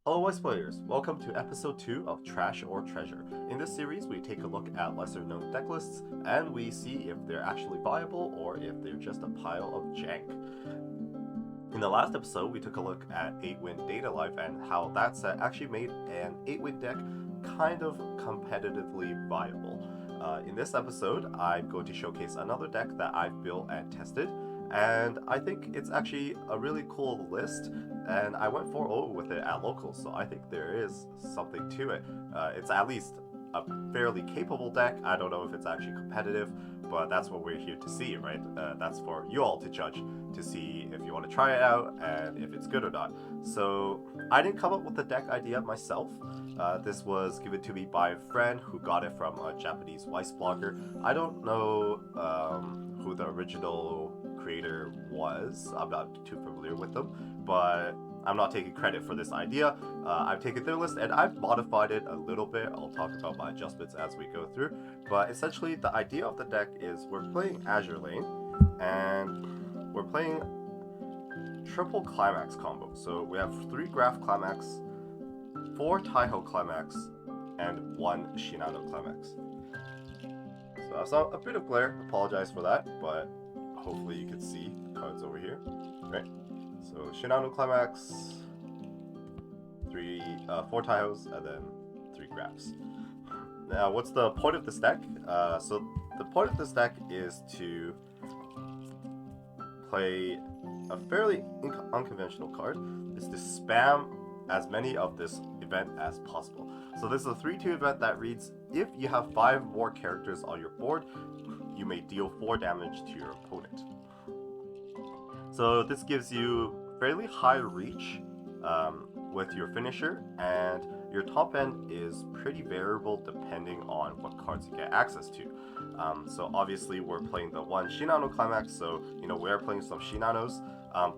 Hello Weiss players, welcome to episode 2 of Trash or Treasure. In this series we take a look at lesser known deck lists and we see if they're actually viable or if they're just a pile of jank. In the last episode we took a look at 8-win Data Life and how that set actually made an 8-win deck kind of competitively viable. In this episode I'm going to showcase another deck that I've built and tested, and I think it's actually a really cool list, and I went 4-0 with it at locals, so I think there is something to it. It's at least a fairly capable deck. I don't know if it's actually competitive, but that's what we're here to see, right? That's for you all to judge, to see if you want to try it out and if it's good or not. So I didn't come up with the deck idea myself. This was given to me by a friend who got it from a Japanese Weiss blogger. I don't know who the original creator was. I'm not too familiar with them, but I'm not taking credit for this idea. I've taken their list and I've modified it a little bit. I'll talk about my adjustments as we go through. But essentially, the idea of the deck is we're playing Azurlane and we're playing triple climax combo. So we have 3 Graph climax, 4 Taiho climax, and 1 Shinano climax. So I saw a bit of glare. Apologize for that, but hopefully you can see the cards over here, right? So Shinano climax, 4 Taihos, and then 3 Graphs. Now, what's the point of this deck? So the point of this deck is to play a fairly unconventional card, is to spam as many of this event as possible. So this is a 3-2 event that reads, if you have 5 more characters on your board, you may deal 4 damage to your opponent. So this gives you fairly high reach with your finisher, and your top end is pretty variable depending on what cards you get access to. So obviously we're playing the 1 Shinano climax, so we're playing some Shinanos,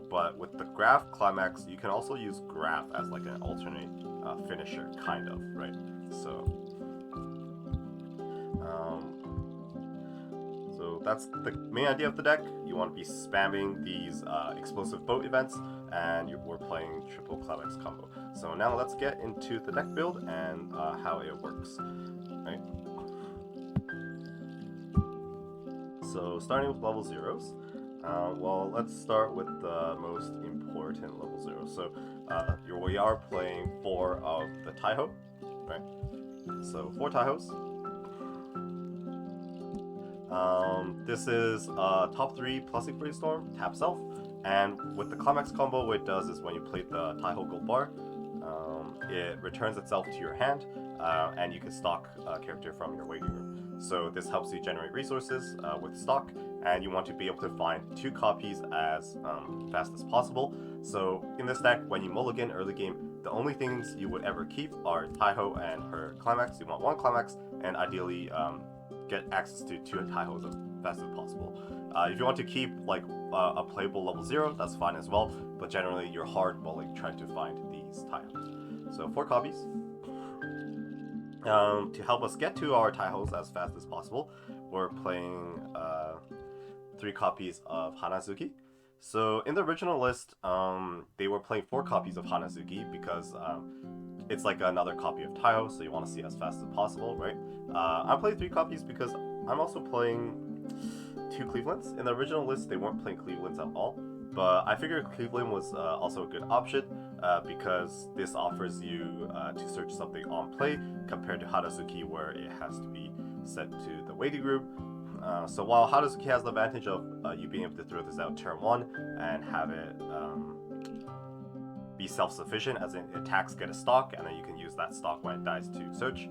but with the Graph climax you can also use Graph as like an alternate finisher, kind of, right? So that's the main idea of the deck. You want to be spamming these explosive boat events, and we're playing triple climax combo. So now let's get into the deck build and how it works, right? So starting with level 0s, well, let's start with the most important level 0. So we are playing 4 of the Taiho, right? So 4 Taihos. This is top 3 plus Brainstorm, tap self, and with the climax combo, what it does is when you play the Taiho Gold Bar, it returns itself to your hand, and you can stock a character from your waiting room. So this helps you generate resources with stock, and you want to be able to find 2 copies as fast as possible. So in this deck, when you mulligan early game, the only things you would ever keep are Taiho and her climax. You want 1 climax, and ideally get access to 2 Taihos as fast as possible. If you want to keep like a playable level 0, that's fine as well, but generally you're hard mulling trying to find these Taihos. So 4 copies. To help us get to our Taihos as fast as possible, we're playing 3 copies of Hanazuki. So in the original list, they were playing 4 copies of Hanazuki because it's like another copy of Taiho, so you want to see it as fast as possible, right? I'm playing 3 copies because I'm also playing 2 Clevelands. In the original list, they weren't playing Clevelands at all, but I figured Cleveland was also a good option because this offers you to search something on play compared to Hanazuki, where it has to be sent to the waiting room. So while Hanazuki has the advantage of you being able to throw this out turn 1 and have it be self-sufficient, as in attacks get a stock and then you can use that stock when it dies to search.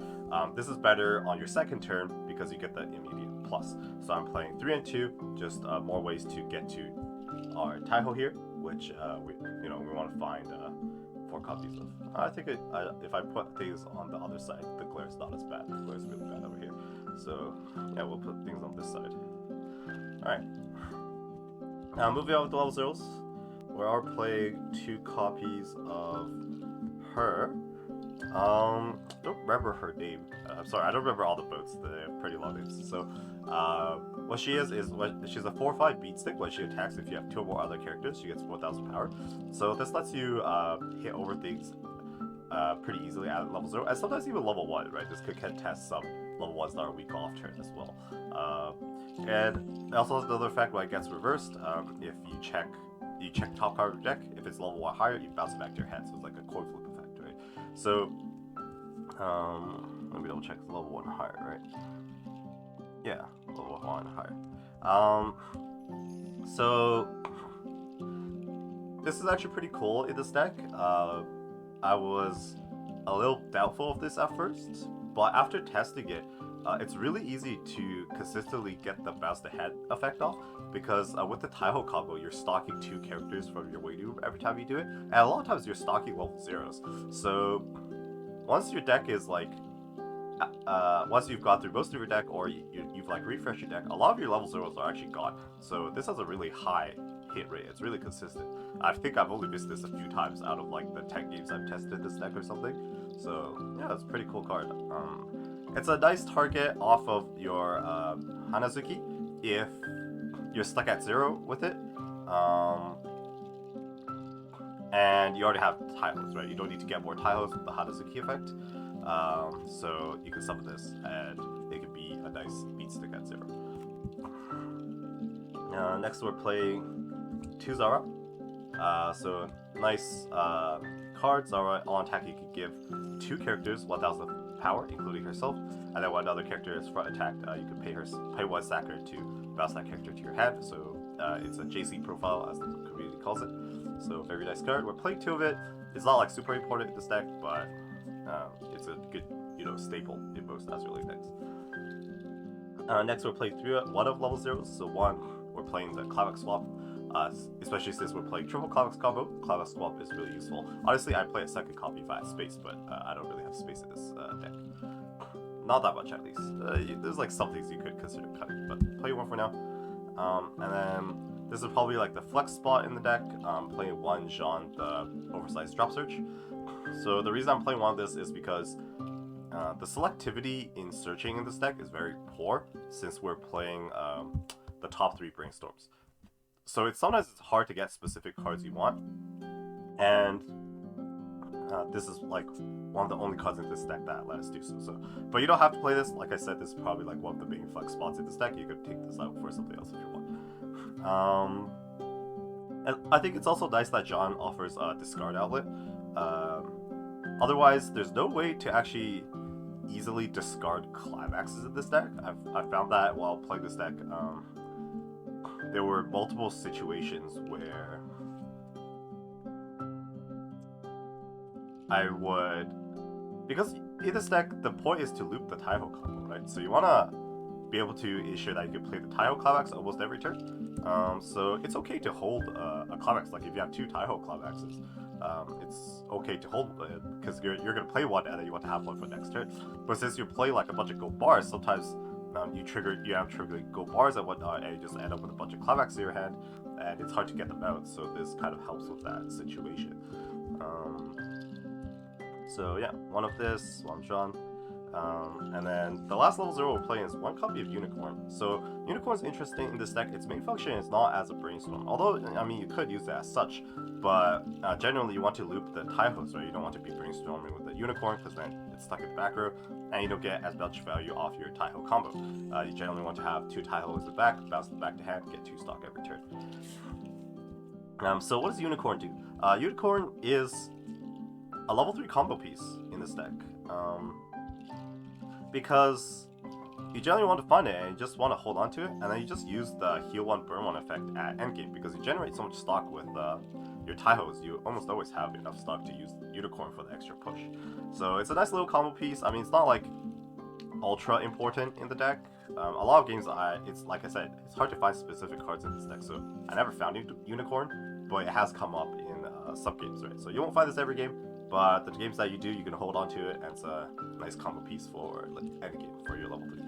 This is better on your second turn because you get the immediate plus. So I'm playing 3 and 2, just more ways to get to our Taiho here, which we want to find 4 copies of. I think if I put things on the other side, the glare is not as bad. The glare is really bad over here. So yeah, we'll put things on this side. Alright. Now moving on with the level 0s. We are playing 2 copies of her. I don't remember her name. I'm sorry, I don't remember all the boats. They're pretty long names. So, what she is she's a 4/5 beat stick. When she attacks, if you have 2 or more other characters, she gets 4,000 power. So this lets you hit over things pretty easily at level 0, and sometimes even level 1, right? This could contest some level 1s that are weak off turn as well. And it also has another effect where it gets reversed. If you check top card of your deck, if it's level 1 higher, you bounce it back to your hand, so it's like a coin flip effect, right? So, let me double check, it's level 1 higher, right? Yeah, level 1 higher. So this is actually pretty cool in this deck. I was a little doubtful of this at first, but after testing it, it's really easy to consistently get the bounce the head effect off, because with the Taiho combo, you're stocking 2 characters from your Weiss every time you do it, and a lot of times you're stocking level 0s. So once your deck is like, once you've gone through most of your deck, or you've like refreshed your deck, a lot of your level 0s are actually gone. So this has a really high hit rate. It's really consistent. I think I've only missed this a few times out of like the 10 games I've tested this deck or something. So yeah, it's a pretty cool card. It's a nice target off of your Hanazuki if you're stuck at 0 with it. And you already have Taihos, right? You don't need to get more Taihos with the Hanazuki effect. So you can summon this, and it can be a nice beat stick at 0. Next we're playing 2 Zara. So nice card. Zara, on attack you can give 2 characters 1000 power, including herself, and then when another character is front attack, you can pay 1 sacker to bounce that character to your hand. So it's a JC profile, as the community calls it. So very nice card. We're playing 2 of it. It's not like super important in this deck, but it's a good, staple in most Azurlane decks. Next we're playing 1 of level 0s. So 1, we're playing the Climax Swap. Especially since we're playing triple Climax combo, Climax Swap is really useful. Honestly, I'd play a second copy if I had space, but I don't really have space in this deck. Not that much, at least. There's like some things you could consider cutting, but play 1 for now. And then this is probably like the flex spot in the deck. Playing 1 Jean, the oversized drop search. So the reason I'm playing 1 of this is because the selectivity in searching in this deck is very poor, since we're playing the top 3 brainstorms. So sometimes it's hard to get specific cards you want, and this is like one of the only cards in this deck that let us do so. But you don't have to play this. Like I said, this is probably like one of the main flex spots in this deck. You could take this out for something else if you want. And I think it's also nice that John offers a discard outlet. Otherwise, there's no way to actually easily discard climaxes in this deck. I've found that while playing this deck. There were multiple situations where I would, because in this deck the point is to loop the Taiho combo, right? So you want to be able to ensure that you can play the Taiho climax almost every turn. So it's okay to hold a climax. Like if you have 2 Taiho climaxes, it's okay to hold it because you're gonna play 1 and then you want to have 1 for next turn. But since you play like a bunch of gold bars, sometimes you have triggering gold bars and whatnot, and you just end up with a bunch of climax in your hand, and it's hard to get them out. So this kind of helps with that situation. So yeah, 1 of this, 1 Jean. And then the last level 0 we're playing is 1 copy of Unicorn. So Unicorn's interesting in this deck. Its main function is not as a brainstorm, although I mean you could use it as such, but generally you want to loop the Taihos, right? You don't want to be brainstorming with the Unicorn because then it's stuck in the back row and you don't get as much value off your Taiho combo. You generally want to have 2 Taihos in the back, bounce them back to hand, get 2 stock every turn. So what does Unicorn do? Unicorn is a level 3 combo piece in this deck. Because you generally want to find it and you just want to hold on to it, and then you just use the heal 1 burn 1 effect at endgame, because you generate so much stock with your Taihos, you almost always have enough stock to use Unicorn for the extra push. So it's a nice little combo piece. I mean, it's not like ultra important in the deck. A lot of games, it's like I said, it's hard to find specific cards in this deck, so I never found Unicorn, but it has come up in some games, right? So you won't find this every game, but the games that you do, you can hold on to it, and it's a nice combo piece for like any game for your level 3.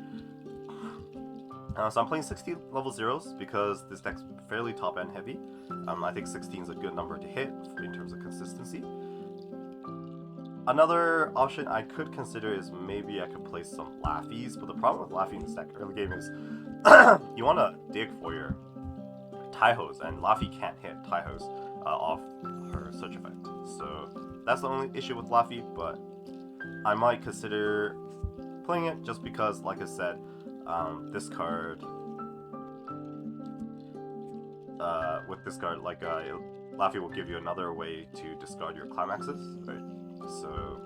So I'm playing 16 level 0s because this deck's fairly top end heavy. I think 16 is a good number to hit in terms of consistency. Another option I could consider is maybe I could play some Laffies, but the problem with Laffy in this deck early game is you want to dig for your Taihos, and Laffy can't hit Taihos off her search effect. So that's the only issue with Laffy, but I might consider playing it just because, like I said, this card, with this card, like, Laffy will give you another way to discard your climaxes, right? So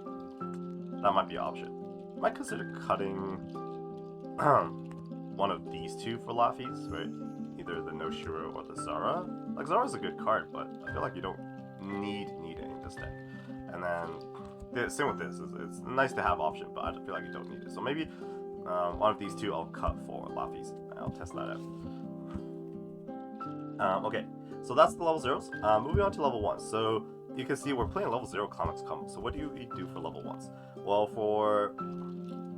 that might be an option. I might consider cutting one of these two for Laffys, right? Either the Noshiro or the Zara. Like, Zara's a good card, but I feel like you don't need it in this deck. And then, same with this. It's nice to have option, but I feel like you don't need it. So maybe one of these two I'll cut for Laffys. I'll test that out. Okay, so that's the level zeros. Moving on to level 1. So you can see we're playing level 0 climax combo. So what do you do for level 1s? Well, for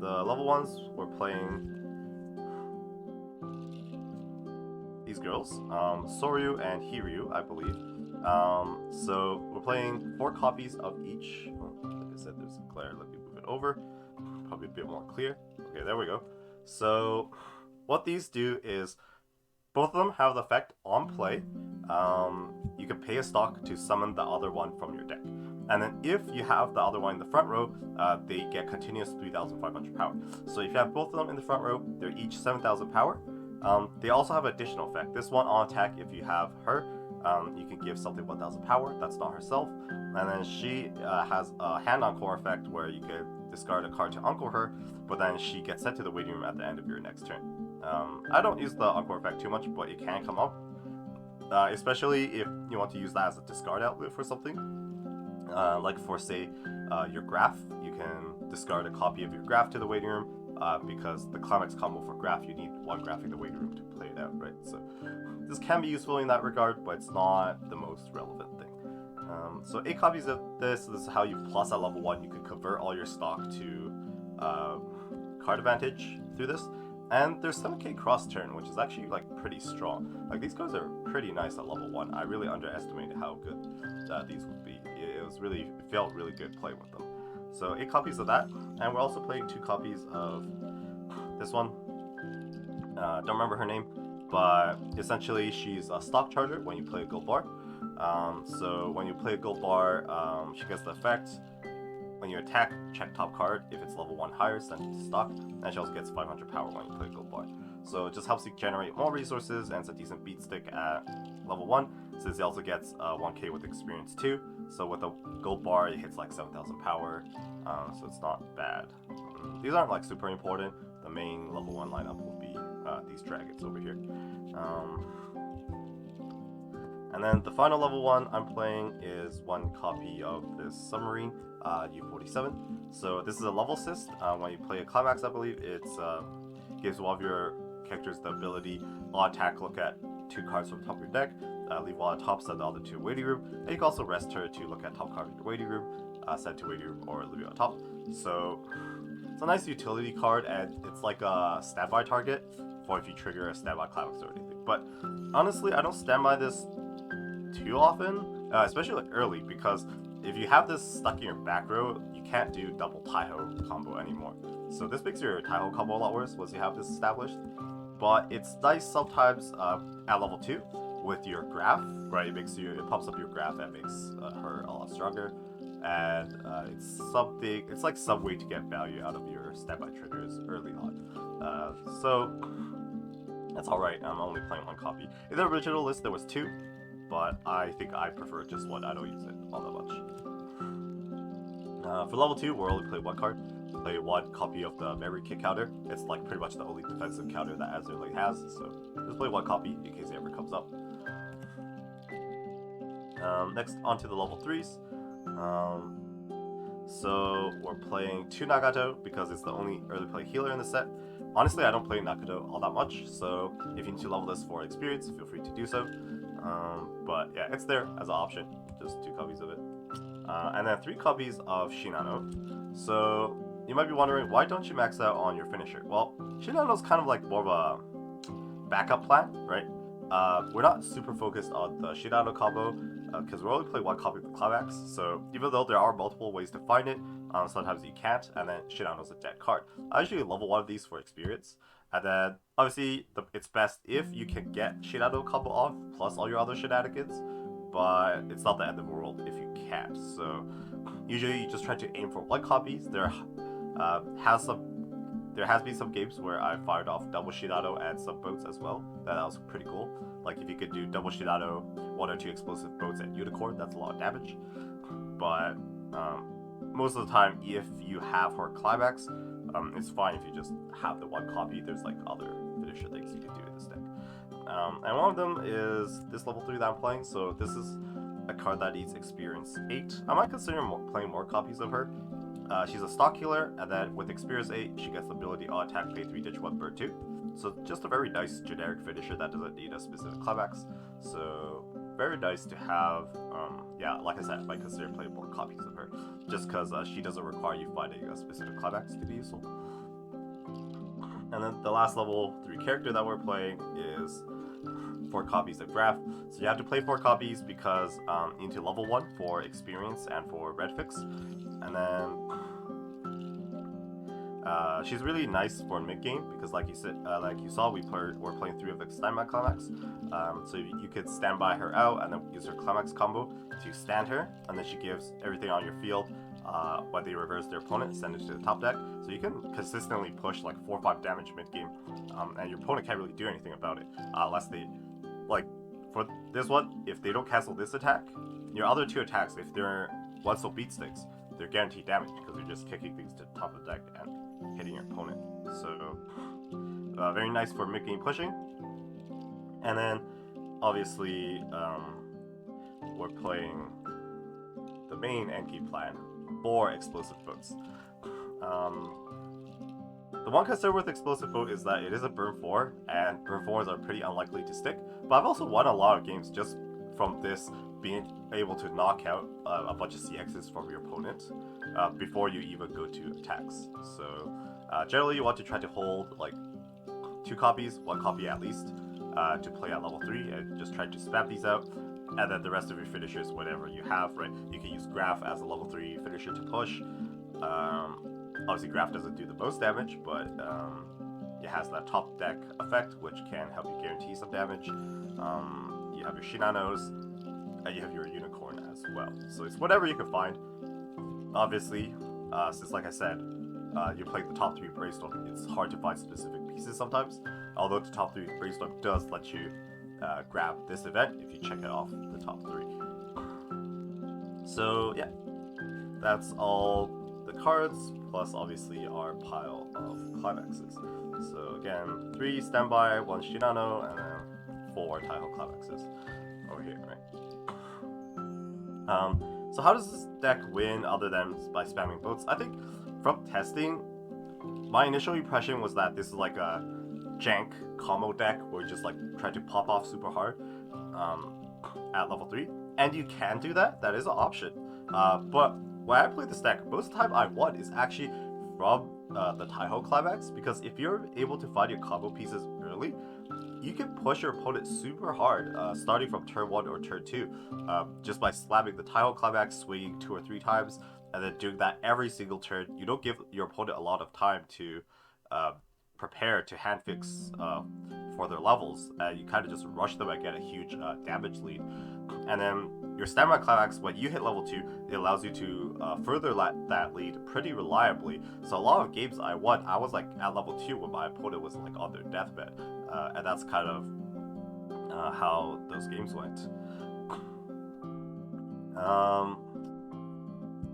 the level 1s, we're playing these girls, Soryu and Hiryu, I believe. So we're playing 4 copies of each. Like I said, there's a glare. Let me move it over. Probably a bit more clear. Okay, there we go. So what these do is both of them have the effect on play. You can pay a stock to summon the other one from your deck. And then if you have the other one in the front row, they get continuous 3,500 power. So if you have both of them in the front row, they're each 7,000 power. They also have an additional effect. This one on attack, if you have her, you can give something 1,000 power. That's not herself. And then she has a hand encore effect where you can discard a card to encore her, but then she gets sent to the waiting room at the end of your next turn. I don't use the encore effect too much, but it can come up. Especially if you want to use that as a discard outlet for something. Like for, say, your graph, you can discard a copy of your graph to the waiting room, because the climax combo for graph, you need one graph in the waiting room to play it out, right? So this can be useful in that regard, but it's not the most relevant thing. So 8 copies of this is how you plus at level 1. You can convert all your stock to card advantage through this. And there's 7k cross turn, which is actually like pretty strong. Like, these cards are pretty nice at level 1. I really underestimated how good these would be. It felt really good playing with them. So 8 copies of that, and we're also playing 2 copies of this one. Don't remember her name, but essentially she's a stock charger when you play a gold bar. So when you play a gold bar, she gets the effect. When you attack, check top card. If it's level 1 higher, send it to stock. And she also gets 500 power when you play gold bar. So it just helps you generate more resources, and it's a decent beat stick at level 1, since it also gets 1k with experience too. So with a gold bar, it hits like 7,000 power, so it's not bad. These aren't like super important. The main level 1 lineup will be these dragons over here. And then the final level 1 I'm playing is 1 copy of this submarine, U-47. So this is a level assist. When you play a climax, I believe, it gives one of your characters the ability, on attack, look at 2 cards from the top of your deck, leave one on top, send the other to a waiting room, and you can also rest her to look at top card of your waiting room, send to waiting room, or leave it on top. So it's a nice utility card, and it's like a standby target for if you trigger a standby climax or anything. But honestly, I don't stand by this too often, especially like early, because if you have this stuck in your back row, you can't do double Taiho combo anymore. So this makes your Taiho combo a lot worse once you have this established. But it's nice sometimes at level 2 with your graph, right? It pops up your graph and makes her a lot stronger. And it's like some way to get value out of your standby triggers early on. So that's alright. I'm only playing 1 copy. In the original list there was 2, but I think I prefer just 1. I don't use it all that much. For level 2, we're only playing 1 card. Play 1 copy of the memory kick counter. It's like pretty much the only defensive counter that Azurlane has, so just play 1 copy in case it ever comes up. Next, on to the level 3s. So we're playing 2 Nagato because it's the only early play healer in the set. Honestly, I don't play Nagato all that much, so if you need to level this for experience, feel free to do so. But yeah, it's there as an option, just 2 copies of it. And then 3 copies of Shinano. So you might be wondering, why don't you max out on your finisher? Well, Shinano's kind of like more of a backup plan, right? We're not super focused on the Shinano combo, because we're only playing 1 copy of the climax, so even though there are multiple ways to find it, sometimes you can't, and then Shinano's a dead card. I usually level 1 of these for experience, and then obviously it's best if you can get Shinano combo off, plus all your other shenanigans, but it's not the end of the world if you can't. So Usually you just try to aim for 1 copies. There has been some games where I fired off double Shinano and some boats as well. That was pretty cool. Like if you could do double Shinano, 1 or 2 explosive boats and unicorn, that's a lot of damage. But most of the time, if you have her climax, it's fine if you just have the 1 copy. There's like other finisher things you can do in this deck. And one of them is this level 3 that I'm playing. So this is a card that needs experience 8. I might consider playing more copies of her. She's a stock healer, and then with experience 8, she gets the ability on attack, pay 3, ditch 1, burn 2. So just a very nice generic finisher that doesn't need a specific climax. So very nice to have. Yeah, like I said, I might consider playing more copies of her, just because she doesn't require you finding a specific climax to be useful. And then the last level 3 character that we're playing is 4 copies of Graph. So you have to play 4 copies because into level 1 for experience and for red fix. And then she's really nice for mid game because, like you saw, we're playing 3 of the standby climax. So you could stand by her out and then use her climax combo to stand her, and then she gives everything on your field. When they reverse their opponent, send it to the top deck. So you can consistently push like 4 or 5 damage mid game, and your opponent can't really do anything about it unless they, like for this one, if they don't cancel this attack, your other 2 attacks, if they're one-so beat sticks, they're guaranteed damage because you're just kicking things to the top of the deck and hitting your opponent. So very nice for mid game pushing. And then obviously we're playing the main end game plan for explosive boats. The one concern with explosive boat is that it is a burn 4, and burn 4s are pretty unlikely to stick. But I've also won a lot of games just from this being able to knock out a bunch of CXs from your opponent before you even go to attacks. So generally you want to try to hold like 2 copies, 1 copy at least, to play at level 3, and just try to spam these out. And then the rest of your finishers, whatever you have, right? You can use Graph as a level 3 finisher to push. Obviously Graph doesn't do the most damage, but it has that top deck effect, which can help you guarantee some damage. You have your Shinanos, and you have your unicorn as well. So it's whatever you can find. Obviously, since like I said, you're playing the top 3 brainstorm, it's hard to find specific pieces sometimes. Although the top 3 brainstorm does let you grab this event if you check it off the top 3. So yeah, that's all the cards, plus obviously our pile of climaxes. So again, 3 standby, 1 Shinano, and then 4 Taiho climaxes over here, right? So how does this deck win other than by spamming boats? I think from testing, my initial impression was that this is like a jank combo deck where you just like try to pop off super hard at level 3, and you can do that. That is an option. But when I play this deck, most of the time I won is actually from the Taiho climax, because if you're able to find your combo pieces early, you can push your opponent super hard, starting from turn 1 or turn 2, just by slamming the Taiho climax, swinging 2 or 3 times, and then doing that every single turn. You don't give your opponent a lot of time to prepare to hand fix for their levels, and you kind of just rush them and get a huge damage lead. And then your standby climax, when you hit level 2, it allows you to further that lead pretty reliably. So a lot of games I won, I was like at level 2 when my opponent was like on their deathbed, and that's kind of how those games went.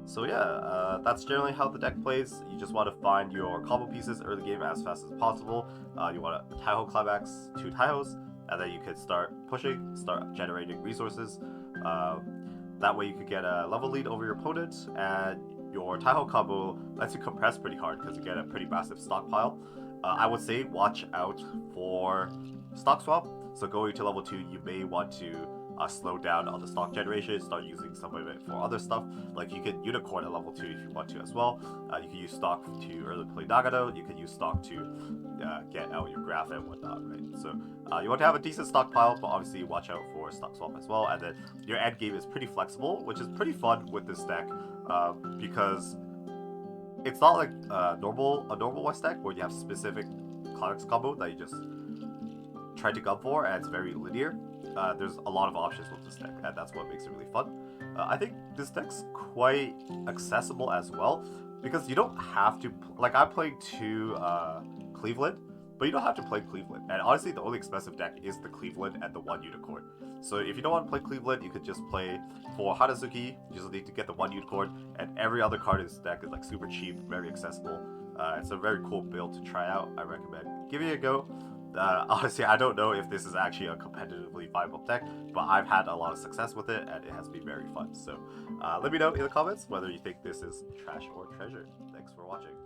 So yeah, that's generally how the deck plays. You just want to find your combo pieces early game as fast as possible. You want a Taiho climax, 2 Taihos, and then you can start pushing, start generating resources. That way you could get a level lead over your opponent, and your Taiho combo lets you compress pretty hard because you get a pretty massive stockpile. I would say watch out for stock swap. So going to level 2, you may want to slow down on the stock generation, start using some of it for other stuff. Like you can unicorn at level 2 if you want to as well. You can use stock to early play Nagano, you can use stock to get out your Graph and whatnot, right? So you want to have a decent stockpile, but obviously watch out for stock swap as well. And then your end game is pretty flexible, which is pretty fun with this deck, because it's not like a normal Weiss deck where you have specific climax combo that you just try to gun for, and it's very linear. There's a lot of options with this deck, and that's what makes it really fun. I think this deck's quite accessible as well, because you don't have to, like, I'm playing 2 Cleveland, but you don't have to play Cleveland. And honestly, the only expensive deck is the Cleveland and the 1 Unicorn. So if you don't want to play Cleveland, you could just play for Hanazuki. You just need to get the 1 Unicorn, and every other card in this deck is like super cheap, very accessible. It's a very cool build to try out. I recommend giving it a go. Honestly, I don't know if this is actually a competitively viable deck, but I've had a lot of success with it, and it has been very fun. So let me know in the comments whether you think this is trash or treasure. Thanks for watching.